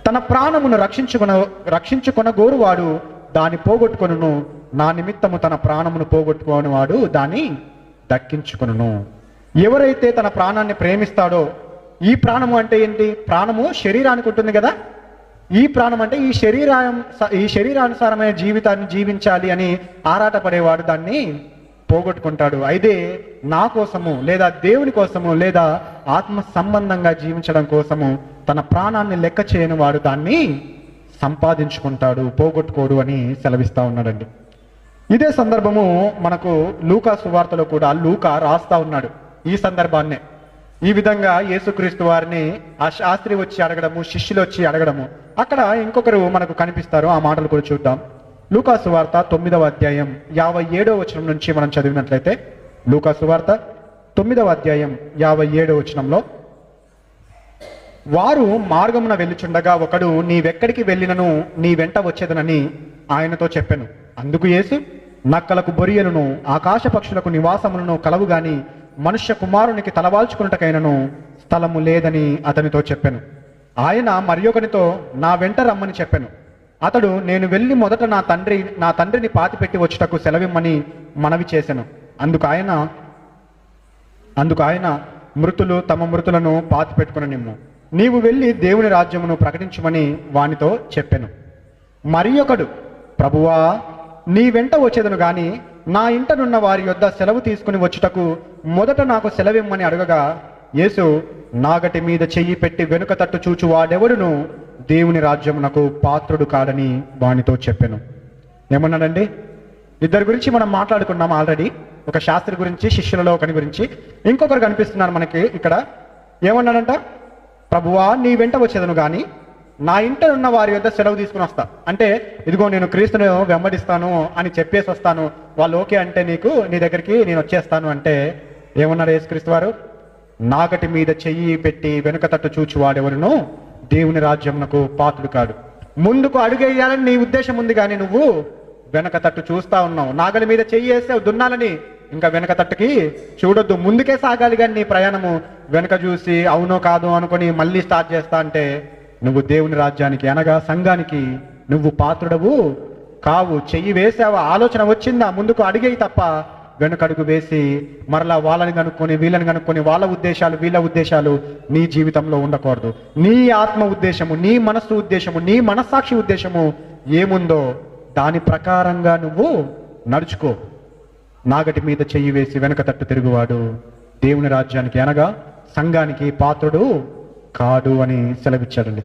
తన ప్రాణమును రక్షించుకొన గోరువాడు దాన్ని పోగొట్టుకొనును, నా నిమిత్తము తన ప్రాణమును పోగొట్టుకోని వాడు దాన్ని దక్కించుకొనును. ఎవరైతే తన ప్రాణాన్ని ప్రేమిస్తాడో, ఈ ప్రాణము అంటే ఏంటి? ప్రాణము శరీరానికి ఉంటుంది కదా. ఈ ప్రాణం అంటే ఈ శరీరానుసారమైన జీవితాన్ని జీవించాలి అని ఆరాటపడేవాడు దాన్ని పోగొట్టుకుంటాడు. అయితే నా కోసము లేదా దేవుని కోసము లేదా ఆత్మ సంబంధంగా జీవించడం కోసము తన ప్రాణాన్ని లెక్క చేయని వాడు దాన్ని సంపాదించుకుంటాడు, పోగొట్టుకోడు అని సెలవిస్తా ఉన్నాడండి. ఇదే సందర్భము మనకు లూకా సువార్తలో కూడా లూకా రాస్తా ఉన్నాడు ఈ సందర్భాన్నే. ఈ విధంగా యేసుక్రీస్తు వారిని ఆ శాస్త్రి వచ్చి అడగడము, శిష్యులు వచ్చి అడగడము, అక్కడ ఇంకొకరు మనకు కనిపిస్తారు. ఆ మాటలు కూడా చూద్దాం. లూకా సువార్త 9వ అధ్యాయం 57వ వచనం నుంచి మనం చదివినట్లయితే, లూకా సువార్త 9వ అధ్యాయం 57వ వచనంలో, వారు మార్గమున వెళ్ళుచుండగా ఒకడు, నీవెక్కడికి వెళ్ళినను నీ వెంట వచ్చేదనని ఆయనతో చెప్పెను. అందుకు యేసు, నక్కలకు బొరియలను ఆకాశ పక్షులకు నివాసములను కలవు గాని మనుష్య కుమారునికి తలవాల్చుకున్నటకైనను స్థలము లేదని అతనితో చెప్పెను. ఆయన మరియొకనితో, నా వెంట రమ్మని చెప్పెను. అతడు, నేను వెళ్ళి మొదట నా తండ్రిని పాతిపెట్టి వచ్చుటకు సెలవిమ్మని మనవి చేసెను. అందుకు ఆయన మృతులు తమ మృతులను పాతిపెట్టుకుననిమ్ము, నీవు వెళ్ళి దేవుని రాజ్యమును ప్రకటించుమని వానితో చెప్పెను. మరియొకడు, ప్రభువా, నీ వెంట వచ్చేదను గాని నా ఇంటనున్న వారి యొద్ద సెలవు తీసుకుని వచ్చుటకు మొదట నాకు సెలవిమ్మని అడగగా, యేసు, నాగటి మీద చెయ్యి పెట్టి వెనుక తట్టు చూచు వాడెవడును దేవుని రాజ్యమునకు పాత్రుడు కాడని వానితో చెప్పెను. ఏమన్నాడండి? ఇద్దరి గురించి మనం మాట్లాడుకున్నాం ఆల్రెడీ. ఒక శాస్త్రి గురించి, శిష్యులలో ఒకని గురించి. ఇంకొకరు కనిపిస్తున్నారు మనకి ఇక్కడ. ఏమన్నాడంట? ప్రభువా, నీ వెంట వచ్చేదను గాని నా ఇంట ఉన్న వారి యొద్ద సెలవు తీసుకుని వస్తా. అంటే ఇదిగో నేను క్రీస్తును వెంబడిస్తాను అని చెప్పేసి వస్తాను, వాళ్ళు ఓకే అంటే నీ దగ్గరికి నేను వచ్చేస్తాను అంటే ఏమన్నారు యేసుక్రీస్తు వారు? నాగటి మీద చెయ్యి పెట్టి వెనుక తట్టు చూచి వాడెవరును దేవుని రాజ్యమునకు పాత్రుడు కాడు. ముందుకు అడుగేయాలని నీ ఉద్దేశం ఉంది కానీ నువ్వు వెనక తట్టు చూస్తా ఉన్నావు. నాగలి మీద చెయ్యి వేస్తే దున్నాలని ఇంకా వెనక తట్టుకి చూడొద్దు, ముందుకే సాగాలి. కానీ నీ ప్రయాణము వెనక చూసి అవునో కాదు అనుకొని మళ్ళీ స్టార్ట్ చేస్తా అంటే నువ్వు దేవుని రాజ్యానికి అనగా సంఘానికి నువ్వు పాత్రుడవు కావు. చెయ్యి వేసావా, ఆలోచన వచ్చిందా, ముందుకు అడిగేయి తప్ప వెనుకడుగు వేసి మరలా వాళ్ళని కనుక్కొని వీళ్ళని కనుక్కొని వాళ్ళ ఉద్దేశాలు వీళ్ళ ఉద్దేశాలు నీ జీవితంలో ఉండకూడదు. నీ ఆత్మ ఉద్దేశము, నీ మనస్సు ఉద్దేశము, నీ మనస్సాక్షి ఉద్దేశము ఏముందో దాని ప్రకారంగా నువ్వు నడుచుకో. నాగటి మీద చెయ్యి వేసి వెనక తట్టు తిరుగువాడు దేవుని రాజ్యానికి అనగా సంఘానికి పాత్రుడు కాడు అని సెలవిచ్చాడండి.